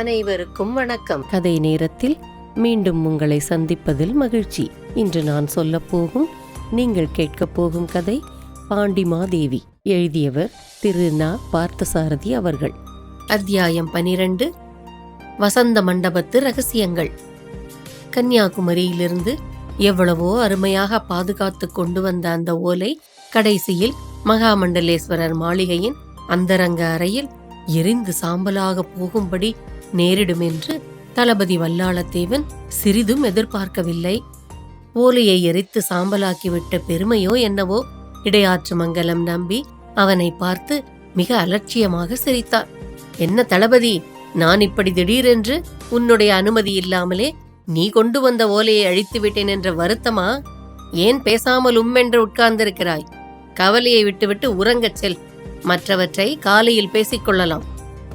அனைவருக்கும் வணக்கம். கதை நேரத்தில் மீண்டும் உங்களை சந்திப்பதில் மகிழ்ச்சி. இன்று நான் சொல்லப்போகும், நீங்கள் கேட்கப் போகும் கதை பாண்டிமாதேவி. எழுதியவர் திரு நா. பார்த்தசாரதி அவர்கள். அத்தியாயம் 12. வசந்த மண்டபத்து ரகசியங்கள். கன்னியாகுமரியிலிருந்து எவ்வளவோ அருமையாக பாதுகாத்து கொண்டு வந்த அந்த ஓலை கடைசியில் மகாமண்டலேஸ்வரர் மாளிகையின் அந்தரங்க அறையில் எரிந்து சாம்பலாக போகும்படி நேரிடும் என்று தளபதி வல்லாளத்தேவன் சிறிதும் எதிர்பார்க்கவில்லை. ஓலையை எரித்து சாம்பலாக்கிவிட்ட பெருமையோ என்னவோ இடையாற்று மங்கலம் நம்பி அவனை பார்த்து மிக அலட்சியமாக சிரித்தார். என்ன தளபதி, நான் இப்படி திடீரென்று உன்னுடைய அனுமதி இல்லாமலே நீ கொண்டு வந்த ஓலையை அழித்து விட்டேன் என்ற வருத்தமா? ஏன் பேசாமல் என்று உட்கார்ந்திருக்கிறாய்? கவலையை விட்டுவிட்டு உறங்கச் செல். மற்றவற்றை காலையில் பேசிக்கொள்ளலாம்.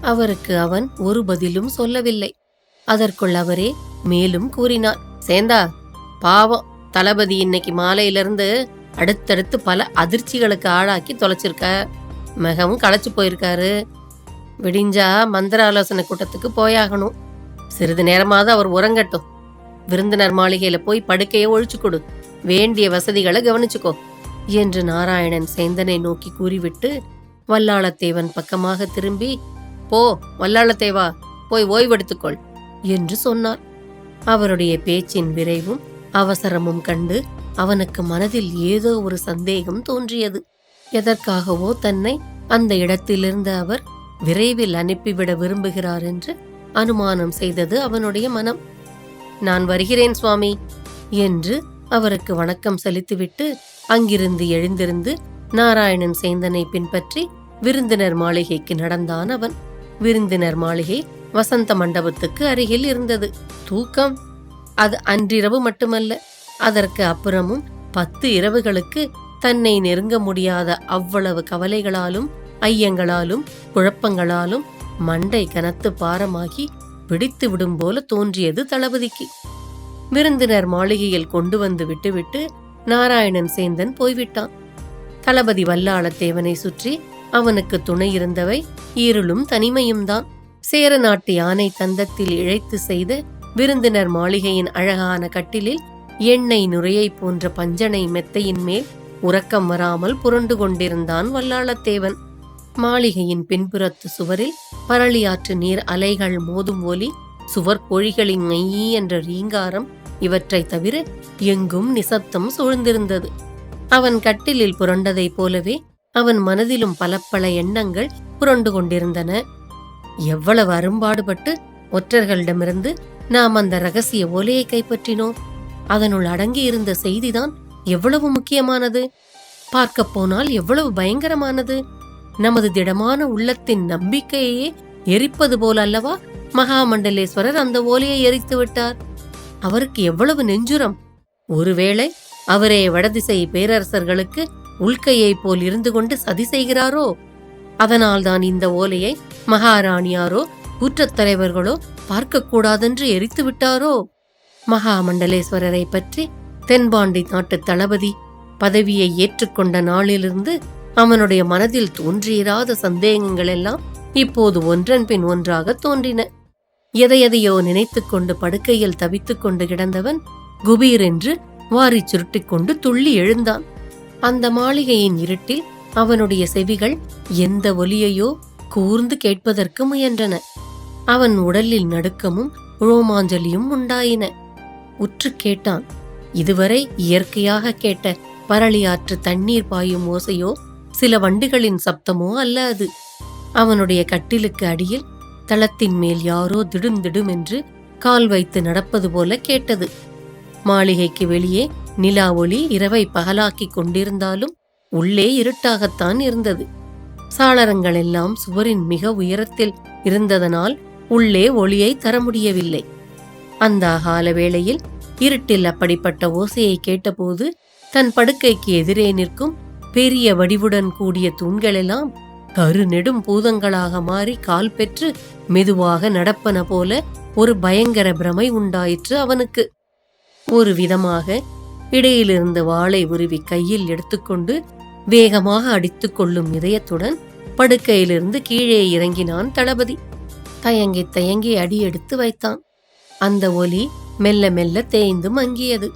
அவருக்கு அவன் ஒரு பதிலும் சொல்லவில்லை. அதற்குள் அவரே மேலும் கூறினார். சேந்தா, பாவம் தளபதி இன்னைக்கு மாலையிலிருந்து அடுத்தடுத்து பல அதிர்ச்சிகளுக்கு ஆளாக்கி தொலைச்சிருக்க. மிகவும் களைச்சு போயிருக்காரு. விடிஞ்சா மந்திர ஆலோசனை கூட்டத்துக்கு போயாகணும். சிறிது நேரமாவது அவர் உறங்கட்டும். விருந்தினர் மாளிகையில போய் படுக்கையை ஒழிச்சு கொடு. வேண்டிய வசதிகளை கவனிச்சுக்கோ என்று நாராயணன் சேந்தனை நோக்கி கூறிவிட்டு வல்லாளத்தேவன் பக்கமாக திரும்பி, போ வல்லாளத்தேவா, போய் ஓய்வெடுத்துக்கொள் என்று சொன்னார். அவருடைய பேச்சின் விரைவும் அவசரமும் கண்டு அவனுக்கு மனதில் ஏதோ ஒரு சந்தேகம் தோன்றியது. எதற்காகவோ தன்னை அந்த இடத்திலிருந்து அவர் விரைவில் அனுப்பிவிட விரும்புகிறார் என்று அனுமானம் செய்தது அவனுடைய மனம். நான் வருகிறேன் சுவாமி என்று அவருக்கு வணக்கம் செலுத்திவிட்டு அங்கிருந்து எழுந்திருந்து நாராயணன் சேந்தனை பின்பற்றி விருந்தினர் மாளிகைக்கு நடந்தான் அவன். விருந்தினர் மாளிகை வசந்த மண்டபத்துக்கு அருகில் இருந்தது. தூக்கம் அது அன்றிரவு மட்டுமல்ல, அதற்கு அப்புறமும் 10 இரவுகளுக்கு தன்னை நெருங்க முடியாத அவ்வளவு கவலைகளாலும் ஐயங்களாலும் குழப்பங்களாலும் மண்டை கனத்து பாரமாகி பிடித்து விடும் போல தோன்றியது தளபதிக்கு. விருந்தினர் மாளிகையில் கொண்டு வந்து விட்டுவிட்டு நாராயணன் சேந்தன் போய்விட்டான். தளபதி வல்லாளத்தேவனை சுற்றி அவனுக்கு துணை இருந்தவை இருளும் தனிமையும் தான். சேர நாட்டு யானை தந்தத்தில் இழைத்து செய்த விருந்தினர் மாளிகையின் அழகான கட்டிலில் எண்ணெய் நுரையை போன்ற பஞ்சனை மெத்தையின் மேல் உறக்கம் வராமல் புரண்டு கொண்டிருந்தான் வல்லாளத்தேவன். மாளிகையின் பின்புறத்து சுவரில் பரளியாற்று நீர் அலைகள் மோதும் ஒலி, சுவர் கோழிகளின் ஐயி என்ற ரீங்காரம், இவற்றை தவிர எங்கும் நிசப்தம் சூழ்ந்திருந்தது. அவன் கட்டிலில் புரண்டதைப் போலவே அவன் மனதிலும் பல எண்ணங்கள் புரண்டு கொண்டிருந்தன. எவ்வளவு அரும்பாடுபட்டு ஒற்றர்களிடமிருந்து நாம் அந்த ரகசிய ஓலையை கைப்பற்றினோம். அதனுள் அடங்கியிருந்த செய்திதான் எவ்வளவு முக்கியமானது, பார்க்க போனால் எவ்வளவு பயங்கரமானது. நமது திடமான உள்ளத்தின் நம்பிக்கையே எரிப்பது போல அல்லவா மகாமண்டலேஸ்வரர் அந்த ஓலையை எரித்து விட்டார். அவருக்கு எவ்வளவு நெஞ்சுரம்! ஒருவேளை அவரே வடதிசை பேரரசர்களுக்கு உள்கையை போல் இருந்து கொண்டு சதி செய்கிறாரோ? அதனால்தான் இந்த ஓலையை மகாராணியாரோ கூற்றத்தலைவர்களோ பார்க்கக்கூடாதென்று எரித்து விட்டாரோ? மகாமண்டலேஸ்வரரை பற்றி தென்பாண்டி நாட்டு தளபதி பதவியை ஏற்றுக்கொண்ட நாளிலிருந்து அவனுடைய மனதில் தோன்றியிராத சந்தேகங்கள் எல்லாம் இப்போது ஒன்றன் பின் ஒன்றாக தோன்றின. எதையதையோ நினைத்து கொண்டு படுக்கையில் தவித்துக் கொண்டு கிடந்தவன் குபீர் என்று வாரி சுருட்டிக் கொண்டு துள்ளி எழுந்தான். அந்த மாளிகையின் இருட்டில் அவனுடைய செவிகள் எந்த ஒலியையோ கூர்ந்து கேட்பதற்கு முயன்றன. அவன் உடலில் நடுக்கமும் ரோமாஞ்சலியும் உண்டாயின. உற்று கேட்டான். இதுவரை இயற்கையாக கேட்ட பரளியாற்று தண்ணீர் பாயும் ஓசையோ சில வண்டுகளின் சப்தமோ அல்ல அது. அவனுடைய கட்டிலுக்கு அடியில் தளத்தின் மேல் யாரோ திடும் என்று கால் வைத்து நடப்பது போல கேட்டது. மாளிகைக்கு வெளியே நிலா ஒளி இரவை பகலாக்கி கொண்டிருந்தாலும் உள்ளே இருட்டாகத்தான் இருந்தது. சாளரங்கள் எல்லாம் சுவரின் மிக உயரத்தில் இருந்ததனால் உள்ளே ஒளியை தர முடியவில்லை. அந்த அகால வேளையில் இருட்டில் அப்படிப்பட்ட ஓசையை கேட்டபோது தன் படுக்கைக்கு எதிரே நிற்கும் பெரிய வடிவுடன் கூடிய தூண்களெல்லாம் கரு நெடும் பூதங்களாக மாறி கால் பெற்று மெதுவாக நடப்பன போல ஒரு பயங்கர பிரமை உண்டாயிற்று அவனுக்கு. ஒரு விதமாக இடையிலிருந்து வாளை உருவி கையில் எடுத்துக்கொண்டு வேகமாக அடித்துக் கொள்ளும் இதயத்துடன் படுக்கையிலிருந்து கீழே இறங்கினான் தளபதி. தயங்கி தயங்கி அடி எடுத்து வைத்தான். அந்த ஒலி மெல்ல மெல்ல தேய்ந்து மங்கியது.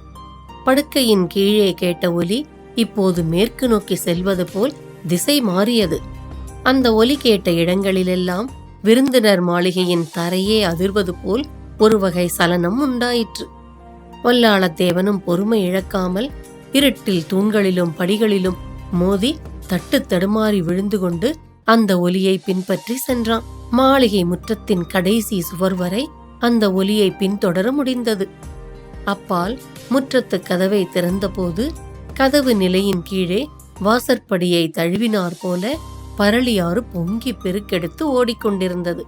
படுக்கையின் கீழே கேட்ட ஒலி இப்போது மேற்கு நோக்கி செல்வது போல் திசை மாறியது. அந்த ஒலி கேட்ட இடங்களிலெல்லாம் விருந்தினர் மாளிகையின் தரையே அதிர்வது போல் ஒரு வகை சலனம் உண்டாயிற்று. வல்லாளத்தேவனும் பொறுமை இழக்காமல் இருட்டில் தூண்களிலும் படிகளிலும் மோதி தட்டு தடுமாறி விழுந்து கொண்டு அந்த ஒலியை பின்பற்றி சென்றான். மாளிகை முற்றத்தின் கடைசி சுவர் வரை அந்த ஒலியை பின்தொடர முடிந்தது. அப்பால் முற்றத்து கதவை திறந்தபோது கதவு நிலையின் கீழே வாசற்படியை தழுவினார் போல பரளியாறு பொங்கி பெருக்கெடுத்து ஓடிக்கொண்டிருந்தது.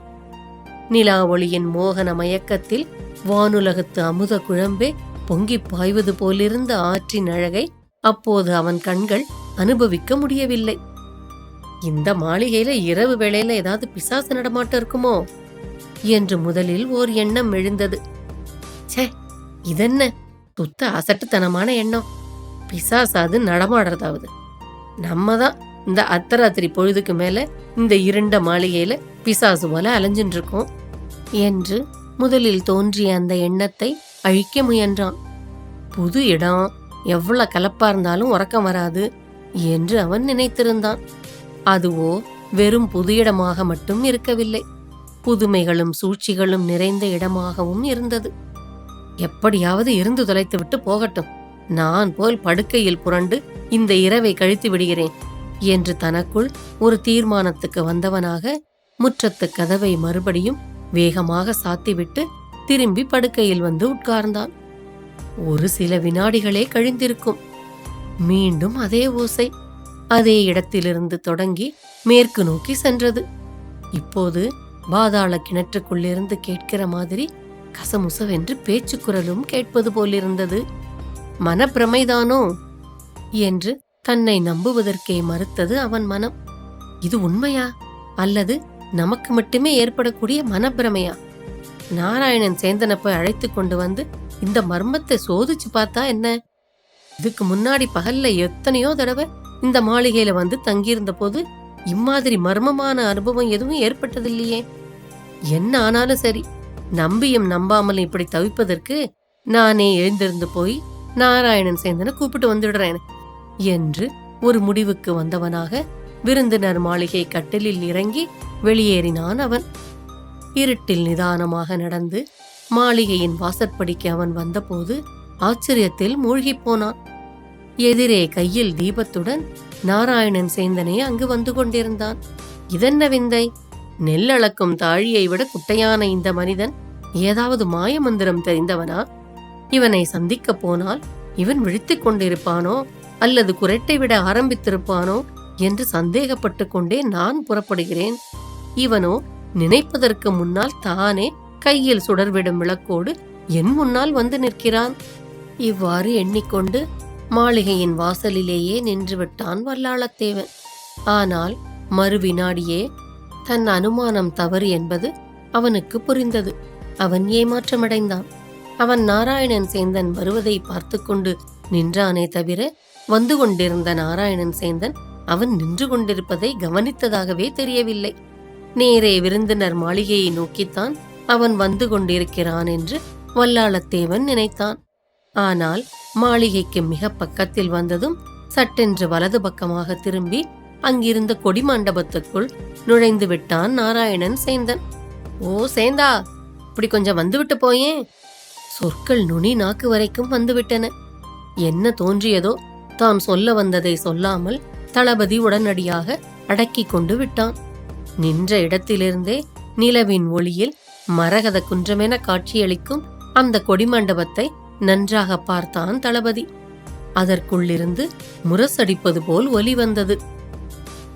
நிலா ஒளியின் மோகன மயக்கத்தில் வானுலகத்து அமுத குழம்பே பொங்கி பாய்வது போலிருந்த ஆற்றின் அழகை அப்போது அவன் கண்கள் அனுபவிக்க முடியவில்லை. இந்த மாளிகையில இரவு வேளையில ஏதாவது பிசாசு நடமாட்டம் இருக்குமோ என்று முதலில் ஓர் எண்ணம் எழுந்தது. சே, இதென்ன சுத்த அசட்டுத்தனமான எண்ணம். பிசாசாது நடமாடுறதாவது. நம்ம தான் இந்த அர்த்தராத்திரி பொழுதுக்கு மேல இந்த இருண்ட மாளிகையில பிசாசு போல அலைஞ்சின்னு இருக்கோம் என்று முதலில் தோன்றிய அந்த எண்ணத்தை அழிக்க முயன்றான். புது இடம், எவ்வளவு கலப்பா இருந்தாலும் உறக்கம் வராது என்று அவன் நினைத்திருந்தான். அதுவோ வெறும் புது இடமாக மட்டும் இருக்கவில்லை, புதுமைகளும் சூழ்ச்சிகளும் நிறைந்த இடமாகவும் இருந்தது. எப்படியாவது இருந்து தொலைத்து விட்டு போகட்டும், நான் போல் படுக்கையில் புரண்டு இந்த இரவை கழித்து விடுகிறேன் என்று தனக்குள் ஒரு தீர்மானத்துக்கு வந்தவனாக முற்றத்து கதவை மறுபடியும் வேகமாக சாத்திவிட்டு திரும்பி படுக்கையில் வந்து உட்கார்ந்தான். ஒரு சில வினாடிகளே கழிந்திருக்கும். மீண்டும் அதே ஓசை அதே இடத்திலிருந்து தொடங்கி மேற்கு நோக்கி சென்றது. இப்போது பாதாள கிணற்றுக்குள்ளிருந்து கேட்கிற மாதிரி கசமுசவென்று பேச்சு குரலும் கேட்பது போலிருந்தது. மனப்பிரமைதானோ என்று தன்னை நம்புவதற்கே மறுத்தது அவன் மனம். இது உண்மையா அல்லது நமக்கு மட்டுமே ஏற்படக்கூடிய மனப்பிரமையா? நாராயணன் சேந்தனை போய் அழைத்து கொண்டு வந்து இந்த மர்மத்தை சோதிச்சு பார்த்தா என்ன? இதுக்கு முன்னாடி பகல்ல எத்தனையோ தடவை இந்த மாளிகையில வந்து தங்கியிருந்த போது இம்மாதிரி மர்மமான அனுபவம் எதுவும் ஏற்பட்டதில்லையே. என்ன ஆனாலும் சரி, நம்பியும் நம்பாமலும் இப்படி தவிப்பதற்கு நானே எழுந்திருந்து போய் நாராயணன் சேந்தனை கூப்பிட்டு வந்துடுறேன் என்று ஒரு முடிவுக்கு வந்தவனாக விருந்தினர் மாளிகை கட்டிலில் இறங்கி வெளியேறினான் அவன். இருட்டில் நிதானமாக நடந்து மாளிகையின் வாசற்படிக்கு அவன் வந்தபோது ஆச்சரியத்தில் மூழ்கி போனான். எதிரே கையில் தீபத்துடன் நாராயணன் சேந்தனே அங்கு வந்து கொண்டிருந்தான். இதென்ன விந்தை! நெல்லளக்கும் தாழியை விட குட்டையான இந்த மனிதன் ஏதாவது மாயமந்திரம் தெரிந்தவனா? இவனை சந்திக்க போனால் இவன் விழித்துக் கொண்டிருப்பானோ அல்லது குரட்டை விட ஆரம்பித்திருப்பானோ என்று சந்தேகப்பட்டு கொண்டே நான் புறப்படுகிறேன். இவனோ நினைப்பதற்கு முன்னால் தானே கையில் சுடர்விடும் விளக்கோடு என் முன்னால் வந்து நிற்கிறான். இவ்வாறு எண்ணிக்கொண்டு மாளிகையின் வாசலிலேயே நின்று விட்டான் வல்லாளத்தேவன். ஆனால் மறுவினாடியே தன் அனுமானம் தவறு என்பது அவனுக்கு புரிந்தது. அவன் ஏமாற்றமடைந்தான். அவன் நாராயணன் சேந்தன் வருவதை பார்த்து கொண்டு நின்றானே தவிர வந்து கொண்டிருந்த நாராயணன் சேந்தன் அவன் நின்று கொண்டிருப்பதை கவனித்ததாகவே தெரியவில்லை. நேரே விருந்தினர் மாளிகையை நோக்கித்தான் அவன் வந்து கொண்டிருக்கிறான் என்று வல்லாளத்தேவன் நினைத்தான். ஆனால் மாளிகைக்கு மிக பக்கத்தில் வந்ததும் சட்டென்று வலது பக்கமாக திரும்பி அங்கிருந்த கொடிமண்டபத்துக்குள் நுழைந்து விட்டான் நாராயணன் சேந்தன். ஓ சேந்தா, இப்படி கொஞ்சம் வந்துவிட்டு போயே. சொற்கள் நுனி நாக்கு வரைக்கும் வந்துவிட்டன. என்ன தோன்றியதோ தான் சொல்ல வந்ததை சொல்லாமல் தளபதி உடனடியாக அடக்கி கொண்டு விட்டான். நின்ற இடத்திலிருந்தே நிலவின் ஒளியில் மரகத குன்றமென காட்சியளிக்கும் அந்த கொடிமண்டபத்தை நன்றாக பார்த்தான் தளபதி. அதற்குள்ளிருந்து முரசடிப்பது போல் ஒலி வந்தது.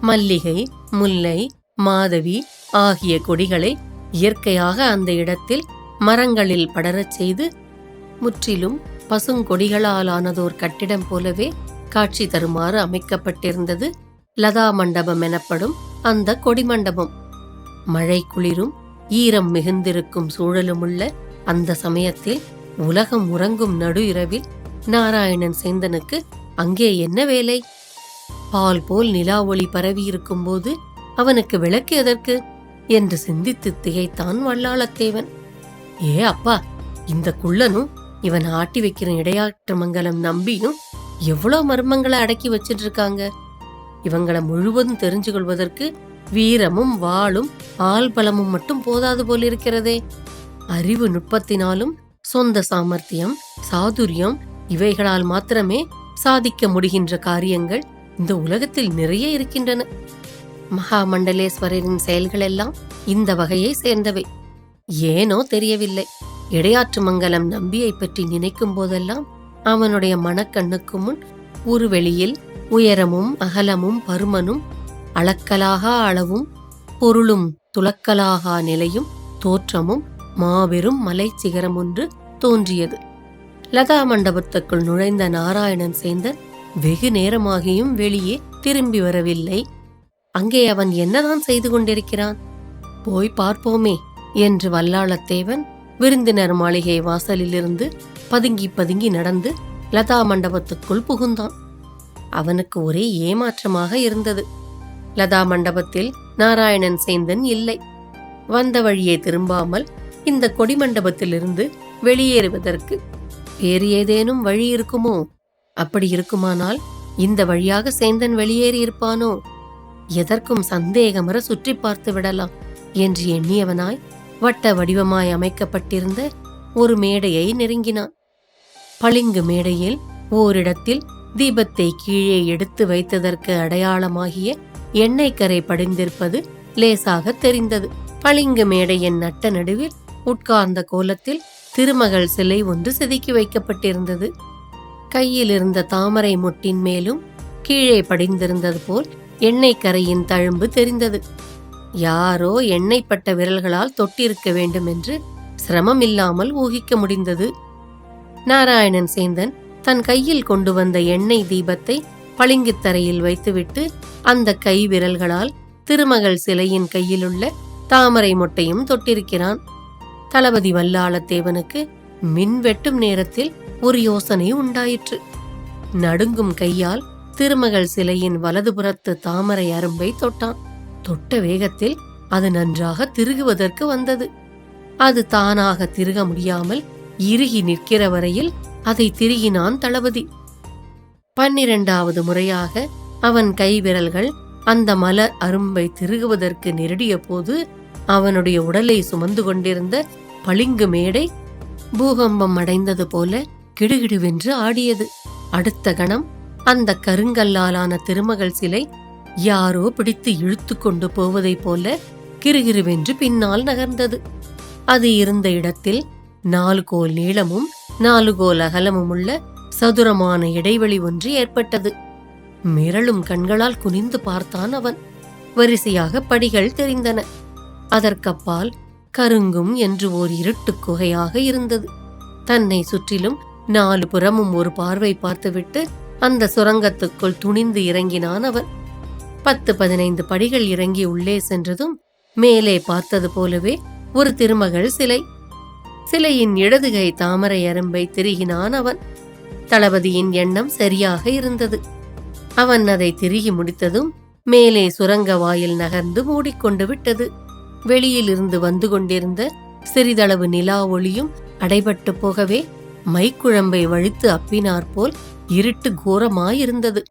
மல்லிகை, முல்லை, மாதவி ஆகிய கொடிகளை இயற்கையாக அந்த இடத்தில் மரங்களில் படரச் செய்து முற்றிலும் பசுங்கொடிகளால் ஆனதோர் கட்டிடம் போலவே காட்சி தருமாறு அமைக்கப்பட்டிருந்தது லதா மண்டபம் எனப்படும் அந்த கொடிமண்டபம். மழை குளிரும் ஈரம் மிகுந்திருக்கும் சூழலுமுள்ள அந்த சமயத்தில் உலகம் உறங்கும் நடு இரவில் நாராயணன் சேந்தனுக்கு அங்கே என்ன வேலை? பால் போல் நிலா ஒளி பரவி இருக்கும் போது அவனுக்கு விளக்கு எதற்கு? என்று சிந்தித்து திகைத்தான் வல்லாளத்தேவன். ஏ அப்பா, இந்த குள்ளனும் இவன் ஆட்டி வைக்கிற இடையாற்றுமங்கலம் நம்பியும் எவ்வளவு மர்மங்களை அடக்கி வச்சிட்டு இருக்காங்க. இவங்களை முழுவதும் தெரிஞ்சு கொள்வதற்கு வீரமும் வாளும் ஆள் பலமும் மட்டும் போதாது போலிருக்கிறதே. அறிவு நுட்பத்தினாலும் சொந்த சாமர்த்தியம், சாதுரியம் இவைகளால் மாத்திரமே சாதிக்க முடிகின்ற காரியங்கள் இந்த உலகத்தில் நிறைய இருக்கின்றன. மகாமண்டலேஸ்வரரின் செயல்கள் எல்லாம் இந்த வகையை சேர்ந்தவை. ஏனோ தெரியவில்லை, இடையாற்றுமங்கலம் நம்பியை பற்றி நினைக்கும் போதெல்லாம் அவனுடைய மனக்கண்ணுக்கு முன் ஒரு வெளியில் உயரமும் அகலமும் பருமனும் அளக்கலாகா அளவும் பொருளும் துளக்கலாகா நிலையும் தோற்றமும் மாபெரும் மலை சிகரம் ஒன்று தோன்றியது. லதா மண்டபத்துக்குள் நுழைந்த நாராயணன் சேந்தன் வெகு நேரமாகியும் வெளியே திரும்பி வரவில்லை. அங்கே அவன் என்னதான் செய்து கொண்டிருக்கிறான்? போய் பார்ப்போமே என்று வல்லாளத்தேவன் விருந்தினர் மாளிகை வாசலிலிருந்து பதுங்கி பதுங்கி நடந்து லதா மண்டபத்துக்குள் புகுந்தான். அவனுக்கு ஒரே ஏமாற்றமாக இருந்தது. லதா மண்டபத்தில் நாராயணன் சேந்தன் இல்லை. வந்த வழியே திரும்பாமல் இந்த கொடிமண்டபத்திலிருந்து வெளியேறுவதற்கு வேறு ஏதேனும் வழி இருக்குமோ? அப்படி இருக்குமானால் இந்த வழியாக சேந்தன் வெளியேறி இருப்பானோ? எதற்கும் சந்தேகமற சுற்றி பார்த்து விடலாம் என்று எண்ணியவனாய் வட்ட வடிவமாய் அமைக்கப்பட்டிருந்த ஒரு மேடையை நெருங்கினான். பளிங்கு மேடையில் ஓரிடத்தில் தீபத்தை கீழே எடுத்து வைத்ததற்கு அடையாளமாகிய எண்ணெய் கரை படிந்திருப்பது லேசாக தெரிந்தது. பளிங்கு மேடையின் நட்ட நடுவில் உட்கார்ந்த கோலத்தில் திருமகள் சிலை ஒன்று செதுக்கி வைக்கப்பட்டிருந்தது. கையில் இருந்த தாமரை மொட்டின் மேலும் கீழே படிந்திருந்தது போல் எண்ணெய் கரையின் தழும்பு தெரிந்தது. யாரோ எண்ணெய் பட்ட விரல்களால் தொட்டிருக்க வேண்டும் என்று சிரமம் இல்லாமல் ஊகிக்க முடிந்தது. நாராயணன் சேந்தன் தன் கையில் கொண்டு வந்த எண்ணெய் தீபத்தை பளிங்குத் தரையில் வைத்துவிட்டு அந்த கை விரல்களால் திருமகள் சிலையின் கையிலுள்ள தாமரை மொட்டையும் தொட்டிருக்கிறான். தளபதி வல்லாளத்தேவனுக்கு மின்வெட்டும் நேரத்தில் ஒரு யோசனை உண்டாயிற்று. நடுங்கும் கையால் திருமகள் சிலையின் வலதுபுறத்து தாமரை அரும்பை தொட்டான். தொட்ட வேகத்தில் அது நன்றாக திருகுவதற்கு வந்தது. அது தானாக திருக முடியாமல் இறுகி நிற்கிற வரையில் அதை திருகினான் தளபதி. 12வது முறையாக அவன் கை விரல்கள் அந்த மலர் அரும்பை திருகுவதற்கு நெருடிய போது அவனுடைய உடலை சுமந்து கொண்டிருந்த பளிங்கு மேடை பூகம்பம் அடைந்தது போல கிடுகிடுவென்று ஆடியது. அடுத்த கணம் அந்த கருங்கல்லாலான திருமகள் சிலை யாரோ பிடித்து இழுத்து கொண்டு போவதைப் போல கிறுகிறுவென்று பின்னால் நகர்ந்தது. அது இருந்த இடத்தில் 4 கோல் நீளமும் 4 கோல் அகலமும் உள்ள சதுரமான இடைவெளி ஒன்று ஏற்பட்டது. மிரளும் கண்களால் குனிந்து பார்த்தான் அவன். வரிசையாக படிகள் தெரிந்தன. அதற்கப்பால் கருங்கும் என்று ஓர் இருட்டு குகையாக இருந்தது. தன்னை சுற்றிலும் 4 புறமும் ஒரு பார்வை பார்த்துவிட்டு அந்த சுரங்கத்துக்குள் துணிந்து இறங்கினான் அவன். 10-15 படிகள் இறங்கி உள்ளே சென்றதும் மேலே பார்த்தது போலவே ஒரு திருமகள் சிலை. சிலையின் இடதுகை தாமரை அரும்பை திருகினான் அவன். தளபதியின் எண்ணம் சரியாக இருந்தது. அவன் அதை திருகி முடித்ததும் மேலே சுரங்க வாயில் நகர்ந்து மூடிக்கொண்டு விட்டது. வெளியில் இருந்து வந்து கொண்டிருந்த சிறிதளவு நிலா ஒளியும் அடைபட்டு போகவே மைக்குழம்பை வழித்து அப்பினாற்போல் இருட்டு கோரமாயிருந்தது.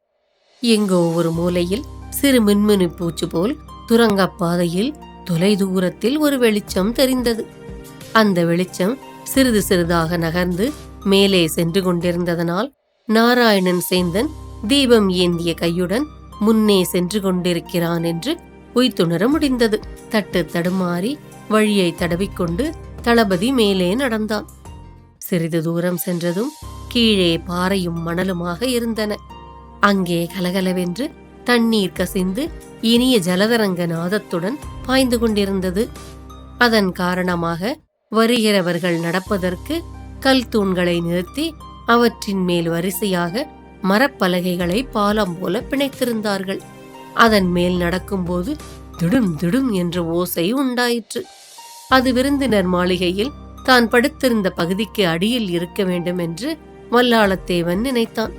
எங்கோ ஒரு மூலையில் சிறு மின்மினி பூச்சு போல் சுரங்கப்பாதையில் தொலை தூரத்தில் ஒரு வெளிச்சம் தெரிந்தது. அந்த வெளிச்சம் சிறிது சிறிதாக நகர்ந்து மேலே சென்று கொண்டிருந்ததனால் நாராயணன் சேந்தன் தீபம் ஏந்திய கையுடன் முன்னே சென்று கொண்டிருக்கிறான் என்று உய்த்துணர முடிந்தது. தட்டு தடுமாறி வழியை தடவிக்கொண்டு தளபதி மேலே நடந்தான். சிறிது தூரம் சென்றதும் கீழே பாறையும் மணலுமாக இருந்தன. அங்கே கலகலவென்று தண்ணீர் கசிந்து இனிய ஜலதரங்க நாதத்துடன் பாய்ந்து கொண்டிருந்தது. அதன் காரணமாக வருகிறவர்கள் நடப்பதற்கு கல் தூண்களை நிறுத்தி அவற்றின் மேல் வரிசையாக மரப்பலகைகளை பாலம் போல பிணைத்திருந்தார்கள். அதன் மேல் நடக்கும்போது திடும் திடும் என்ற ஓசை உண்டாயிற்று. அது விருந்தினர் மாளிகையில் தான் படுத்திருந்த பகுதிக்கு அடியில் இருக்க வேண்டும் என்று வல்லாளத்தேவன் நினைத்தான்.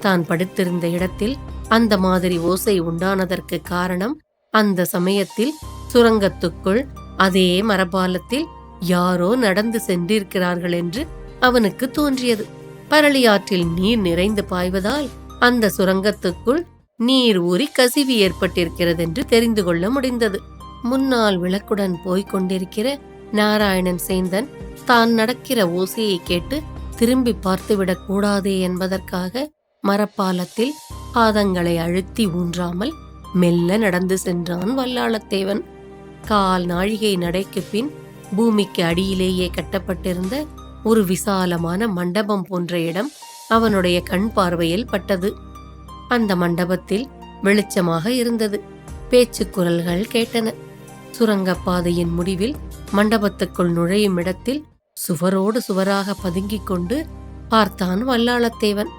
தான் படுத்திருந்த இடத்தில் அந்த மாதிரி ஓசை உண்டானதற்கு காரணம் அந்த சமயத்தில் சுரங்கத்துக்குள் அதே மரபாலத்தில் யாரோ நடந்து சென்றிருக்கிறார்கள் என்று அவனுக்கு தோன்றியது. பரளியாற்றில் நீர் நிறைந்து பாய்வதால் அந்த சுரங்கத்துக்குள் நீர் ஊறி கசிவு ஏற்பட்டிருக்கிறது என்று தெரிந்து கொள்ள முடிந்தது. முன்னால் விளக்குடன் போய்க் கொண்டிருக்கிற நாராயணன் சேந்தன் தான் நடக்கிற ஓசையை கேட்டு திரும்பி பார்த்துவிடக் கூடாதே என்பதற்காக மரப்பாலத்தில் பாதங்களை அழுத்தி ஊன்றாமல் மெல்ல நடந்து சென்றான் வல்லாளத்தேவன். கால் நாழிகை நடைக்கு பின் பூமிக்கு அடியிலேயே கட்டப்பட்டிருந்த ஒரு விசாலமான மண்டபம் போன்ற இடம் அவனுடைய கண் பார்வையில் பட்டது. அந்த மண்டபத்தில் வெளிச்சமாக இருந்தது. பேச்சு குரல்கள் கேட்டன. சுரங்கப்பாதையின் முடிவில் மண்டபத்துக்குள் நுழையும் இடத்தில் சுவரோடு சுவராக பதுங்கிக் கொண்டு பார்த்தான் வல்லாளத்தேவன்.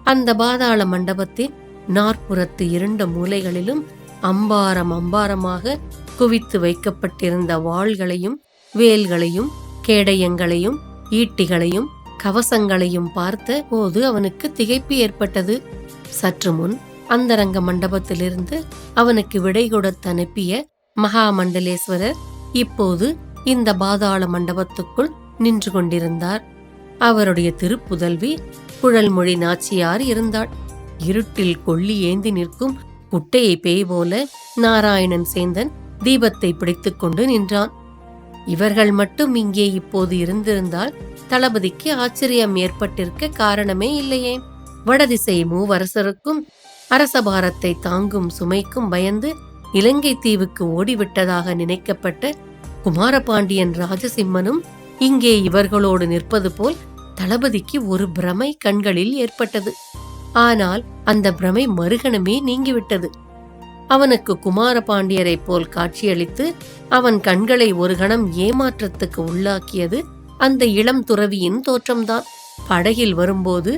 அந்த பாதாள மண்டபத்தின் நாற்புறத்து இரண்டு மூலைகளிலும் அம்பாரம் அம்பாரமாக குவித்து வைக்கப்பட்டிருந்த வாள்களையும் வேல்களையும் கேடயங்களையும் ஈட்டிகளையும் கவசங்களையும் பார்த்த போது அவனுக்கு திகைப்பு ஏற்பட்டது. சற்று முன் அந்தரங்க மண்டபத்திலிருந்து அவனுக்கு விடை கொடுத்து அனுப்பிய மகாமண்டலேஸ்வரர் இப்போது இந்த பாதாள மண்டபத்துக்குள் நின்று கொண்டிருந்தார். அவருடைய திருப்புதல்வி குழல்மொழி நாச்சியார் இருந்தாள். இருட்டில் கொள்ளி ஏந்தி நிற்கும் குட்டையை பேய் போல நாராயணன் சேந்தன் தீபத்தை பிடித்துக் கொண்டு நின்றான். இவர்கள் மட்டும் இங்கே இப்போது இருந்திருந்தால் தளபதிக்கு ஆச்சரியம் ஏற்பட்டிருக்க காரணமே இல்லையே. வடதிசை மூவரசருக்கும் அரசபாரத்தை தாங்கும் சுமைக்கும் பயந்து இலங்கை தீவுக்கு ஓடிவிட்டதாக நினைக்கப்பட்ட குமாரபாண்டியன் ராஜசிம்மனும் இங்கே இவர்களோடு நிற்பது போல் தளபதிக்கு ஒரு பிரமை கண்களில் ஏற்பட்டது. ஆனால் அந்த பிரமை மறுகணமே நீங்கிவிட்டது. அவனுக்கு குமாரபாண்டியரை போல் காட்சியளித்து அவன் கண்களை ஒரு கணம் ஏமாற்றத்துக்கு உள்ளாக்கியது அந்த இளம் துறவியின் தோற்றம்தான். படகில் வரும்போது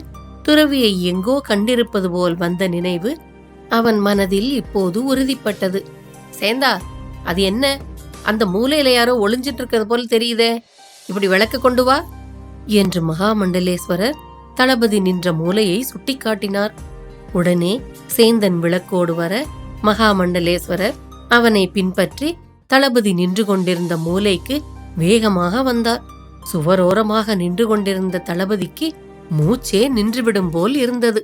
துறவியை எங்கோ கண்டிருப்பது போல் வந்த நினைவு அவன் மனதில் இப்போது உறுதிப்பட்டது. சேந்தா, அது என்ன? அந்த மூலையில யாரோ ஒளிஞ்சிட்டு இருக்கிறது போல் தெரியுதே, இப்படி விளக்கு கொண்டு வா என்று மகாமண்டலேஸ்வரர் தளபதி நின்ற மூலையை சுட்டிக்காட்டினார். உடனே சேந்தன் விளக்கோடு வர மகாமண்டலேஸ்வரர் அவனை பின்பற்றி தளபதி நின்று கொண்டிருந்த மூலைக்கு வேகமாக வந்தார். சுவரோரமாக நின்று கொண்டிருந்த தளபதிக்கு மூச்சே நின்றுவிடும் போல் இருந்தது.